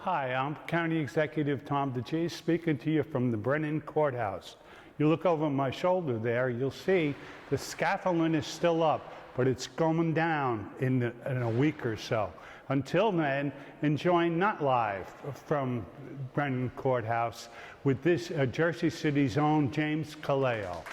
Hi, I'm County Executive Tom DeGise speaking to you from the Brennan Court House. You look over my shoulder there, you'll see the scaffolding is still up, but it's going down in a week or so. Until then, enjoy Not Live from Brennan Court House with this Jersey City's own James Calleo.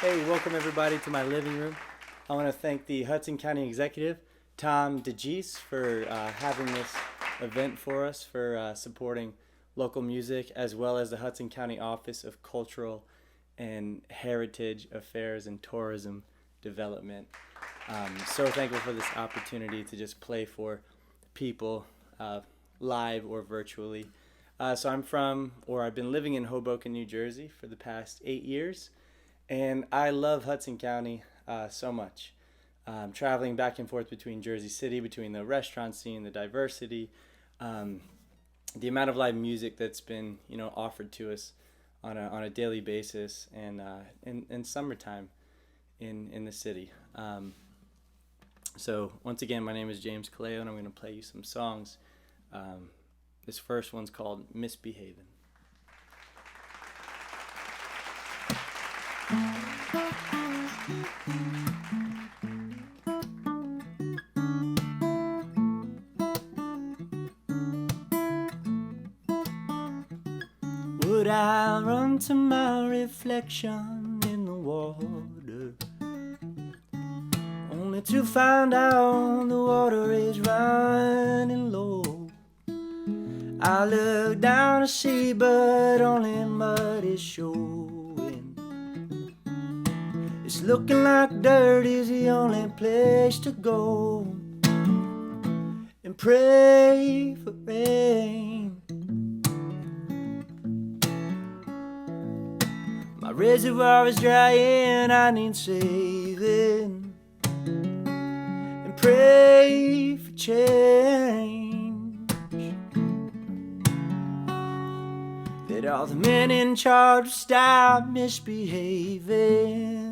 Hey, welcome everybody to my living room. I want to thank the Hudson County Executive, Tom DeGise, for having this event for us, for supporting local music, as well as the Hudson County Office of Cultural and Heritage Affairs and Tourism Development. So thankful for this opportunity to just play for people live or virtually. So I've been living in Hoboken, New Jersey for the past 8 years, and I love Hudson County so much. Traveling back and forth between Jersey City, between the restaurant scene, the diversity, the amount of live music that's been offered to us on a daily basis, and in summertime in the city. So once again, my name is James Calleo, and I'm going to play you some songs. This first one's called Misbehaving. Would I run to my reflection in the water, only to find out the water is running low? I look down to see, but only mud is showing. It's looking like dirt is the only place to go, and pray for rain. My reservoir is dry and I need saving, and pray for change. That all the men in charge stop misbehaving.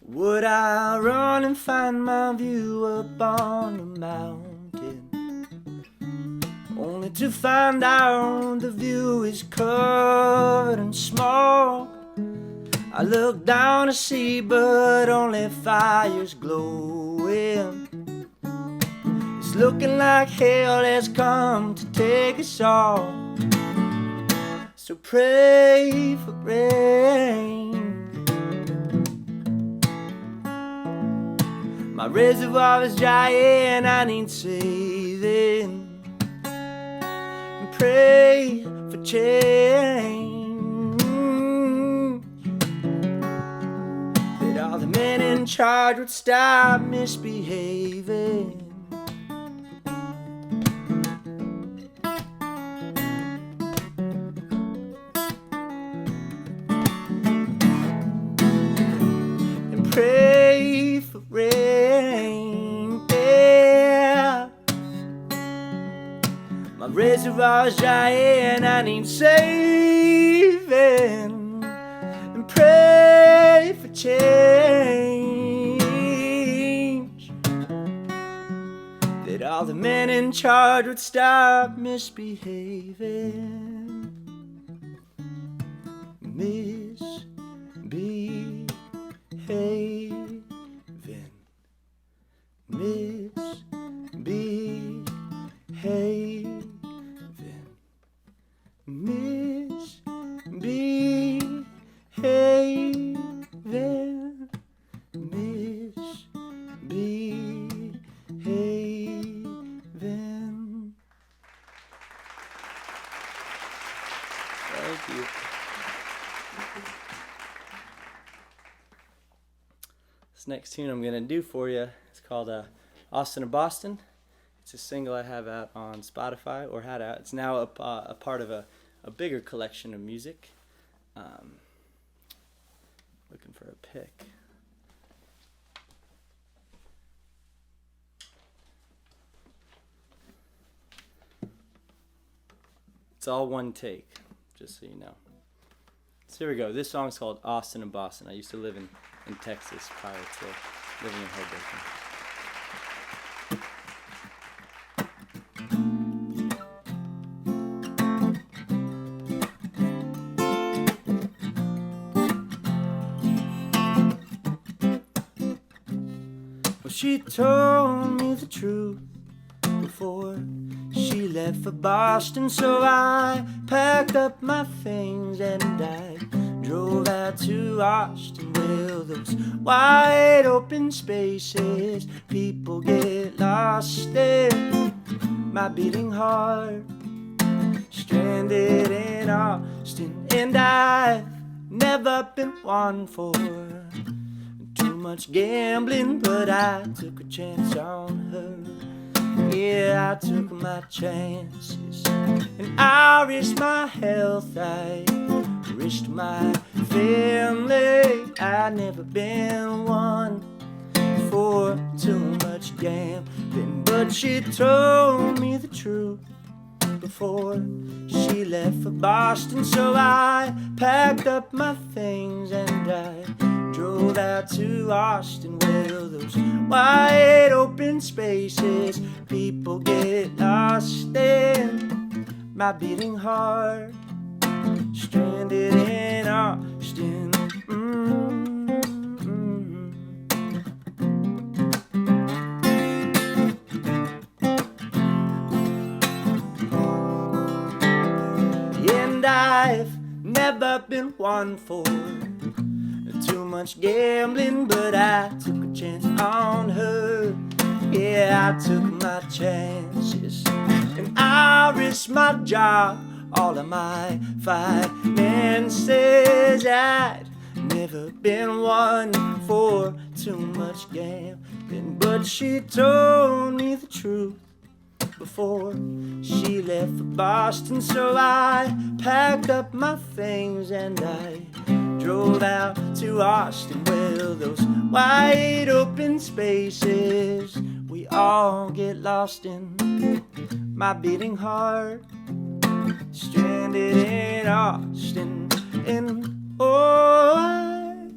Would I run and find my view up on the mountain, only to find out the view is covered in smoke? I look down to see, but only fire's glowing. It's looking like hell has come to take us all, so pray for rain. My reservoir is dry and I need saving, and pray for change. That all the men in charge would stop misbehaving. And pray for rain, yeah. My reservoir is dry and I need saving, and pray for change. That all the men in charge would stop misbehaving. Misbehaving. Misbehaving. Misbehaving. Misbehaving. Thank you. This next tune I'm going to do for you is called Austin of Boston. It's a single I have out on Spotify, or had out. It's now a part of a bigger collection of music. Looking for a pick. It's all one take, just so you know. So here we go. This song's called Austin and Boston. I used to live in Texas prior to living in Hoboken. Well, she told me the truth before she left for Boston, so I packed up my things and I drove out to Austin. Well, those wide open spaces, people get lost in. My beating heart, stranded in Austin, and I've never been one for too much gambling, but I took a chance on her. Yeah, I took my chances, and I risked my health, I risked my family. I'd never been one for too much gambling, but she told me the truth before she left for Boston, so I packed up my things and I drove out to Austin. Well, those wide open spaces, people get lost in. My beating heart, stranded in Austin. And I've never been one for too much gambling, but I took a chance on her. Yeah, I took my chances, and I risked my job, all of my finances. I'd never been one for too much gambling, but she told me the truth before she left for Boston, so I packed up my things and I drove out to Austin. Well, those wide open spaces we all get lost in. My beating heart, stranded in Austin. And oh, I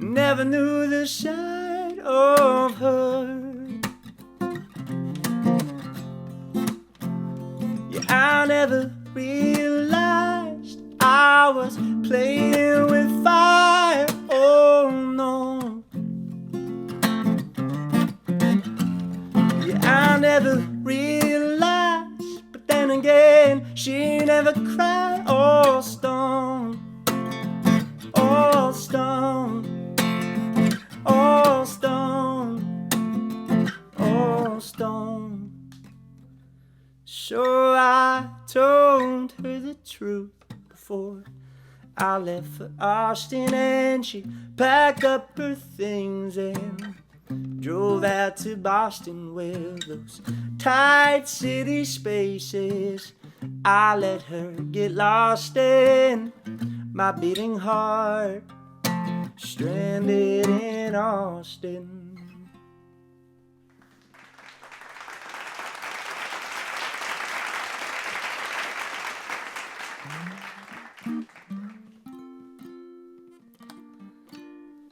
never knew the side of her. Yeah, I never realized I was playing with fire. Oh no. Yeah, I never realized, but then again, she never cried. Oh stone, oh stone, oh stone, oh stone. So I told her the truth before I left for Austin, and she packed up her things and drove out to Boston. Well, those tight city spaces I let her get lost in. My beating heart, stranded in Austin.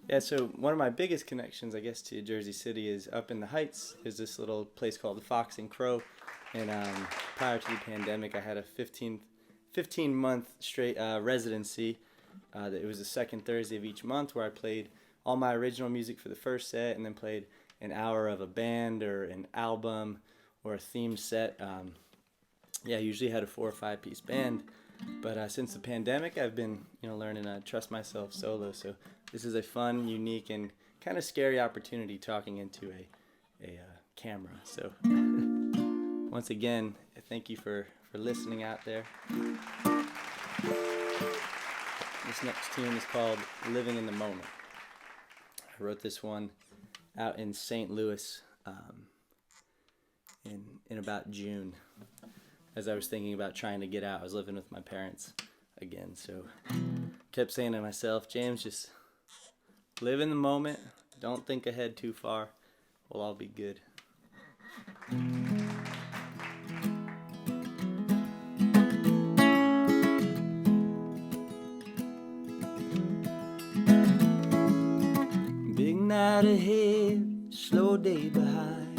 Yeah, so one of my biggest connections, I guess, to Jersey City is up in the Heights. There's this little place called the Fox and Crow, and prior to the pandemic, I had a 15-month straight residency. It was the second Thursday of each month, where I played all my original music for the first set, and then played an hour of a band or an album or a theme set. I usually had a 4 or 5 piece band, but since the pandemic, I've been learning to trust myself solo. So this is a fun, unique, and kind of scary opportunity talking into a camera. So once again, thank you for listening out there. This next tune is called Living in the Moment. I wrote this one out in St. Louis in about June, as I was thinking about trying to get out. I was living with my parents again, so kept saying to myself, James, just live in the moment. Don't think ahead too far. We'll all be good. night ahead, slow day behind.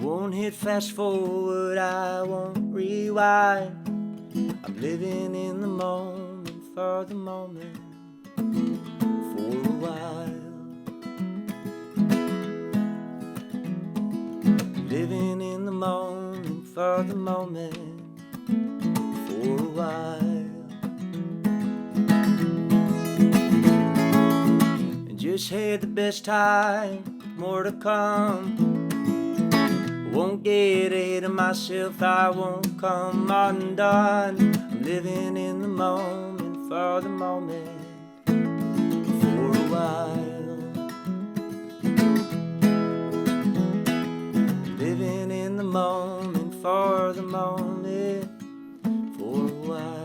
Won't hit fast forward, I won't rewind. I'm living in the moment, for the moment, for a while. Living in the moment, for the moment, for a while. And just had the best time, more to come. Won't get ahead of myself, I won't come undone. I'm living in the moment, for the moment, for a while. Living in the moment, for the moment, for a while.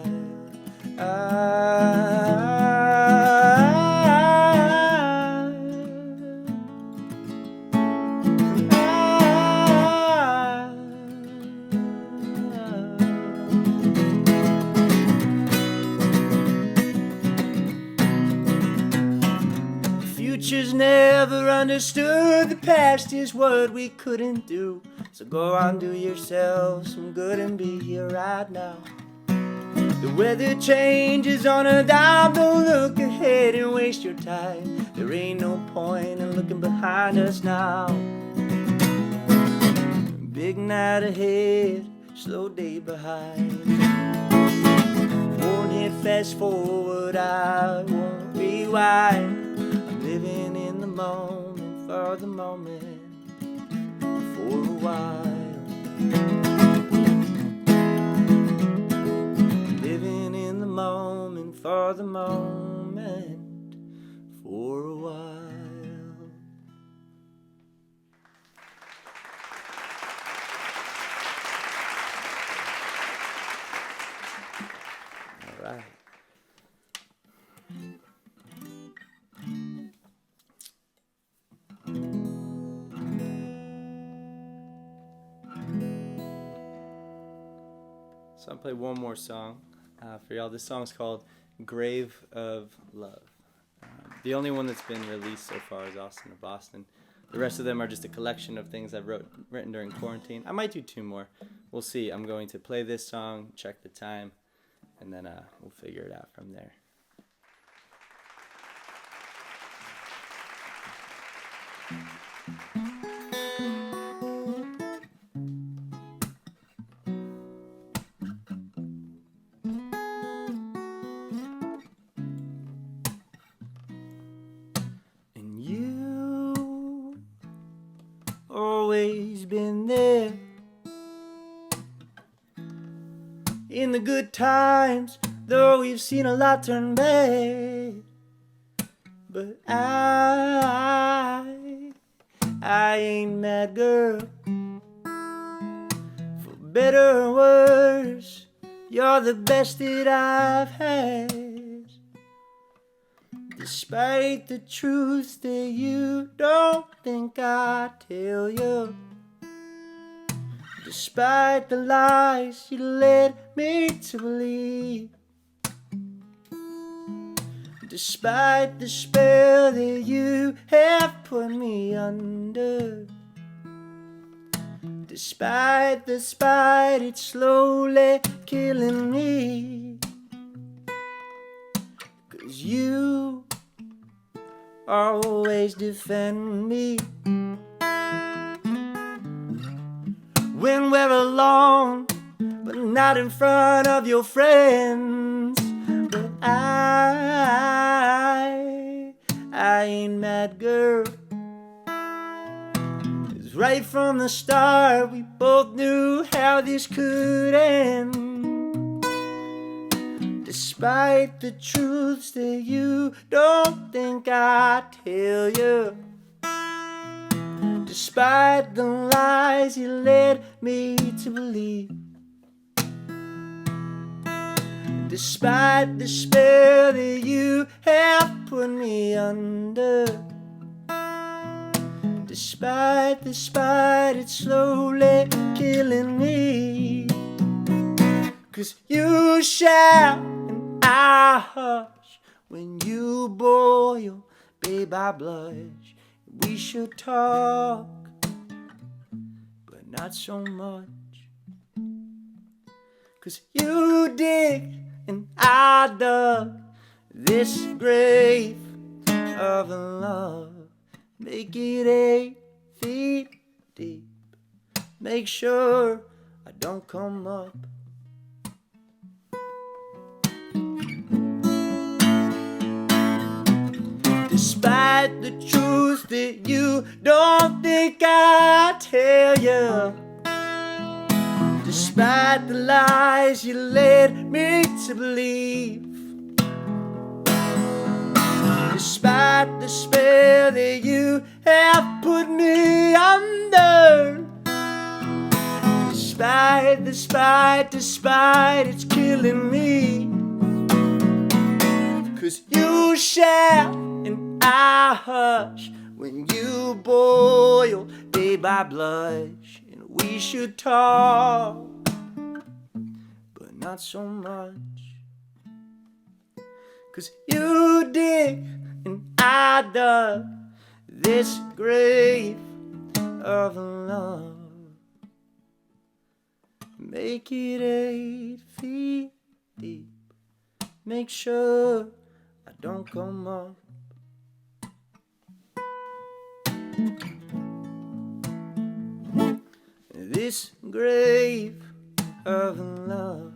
Future's never understood, the past is what we couldn't do. So go on, do yourself some good and be here right now. The weather changes on a dime, don't look ahead and waste your time. There ain't no point in looking behind us now. Big night ahead, slow day behind. Won't hit fast forward, I won't rewind. Living in the moment, for the moment, for a while. Living in the moment, for the moment, for a while. All right. So I'll play one more song for y'all. This song's called Grave of Love. The only one that's been released so far is Austin of Boston. The rest of them are just a collection of things I've written during quarantine. I might do 2 more. We'll see. I'm going to play this song, check the time, and then we'll figure it out from there. Always been there in the good times, though we've seen a lot turn bad. But I ain't mad, girl. For better or worse, you're the best that I've had. Despite the truths that you don't think I tell you, despite the lies you led me to believe, despite the spell that you have put me under, despite the spite, it's slowly killing me. 'Cause you always defend me when we're alone, but not in front of your friends. But I ain't mad, girl. 'Cause right from the start we both knew how this could end. Despite the truths that you don't think I tell you, despite the lies you led me to believe, despite the spell that you have put me under, despite the spite, it's slowly killing me. 'Cause you shout and I hush when you boil babe, I blush. We should talk, but not so much. 'Cause you dig and I dug this grave of love. Make it 8 feet deep. Make sure I don't come up. Despite the truth that you don't think I tell you, despite the lies you led me to believe, despite the spell that you have put me under, despite, it's killing me. 'Cause you shout and I hush. When you boil, babe, I blush. And we should talk, but not so much. 'Cause you dig and I dug this grave of love. Make it 8 feet deep. Make sure I don't come up. This grave of love,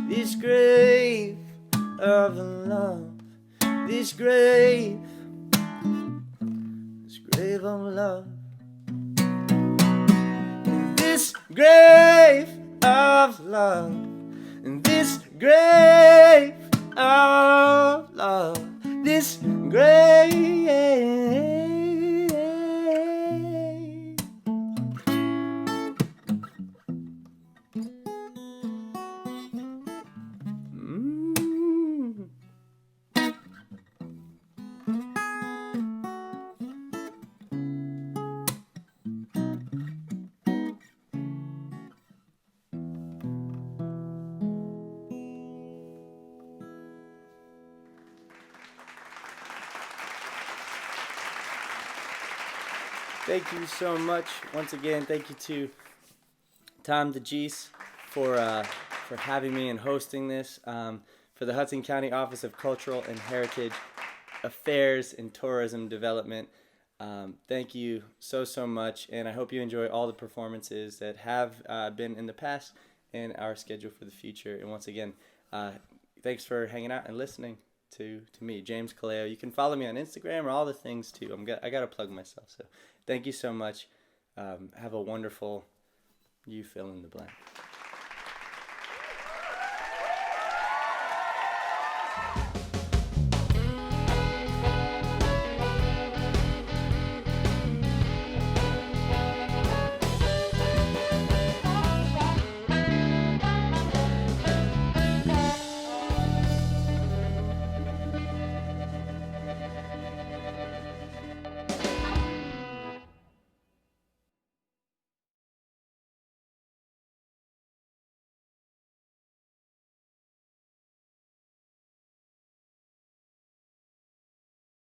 this grave of love, this grave of love, this grave of love, this grave of love, this grave. Thank you so much. Once again, thank you to Tom DeGeese for having me and hosting this. For the Hudson County Office of Cultural and Heritage Affairs and Tourism Development, thank you so much. And I hope you enjoy all the performances that have been in the past and our schedule for the future. And once again, thanks for hanging out and listening to me, James Calleo. You can follow me on Instagram or all the things too. I got to plug myself. So thank you so much. Have a wonderful, you fill in the blank.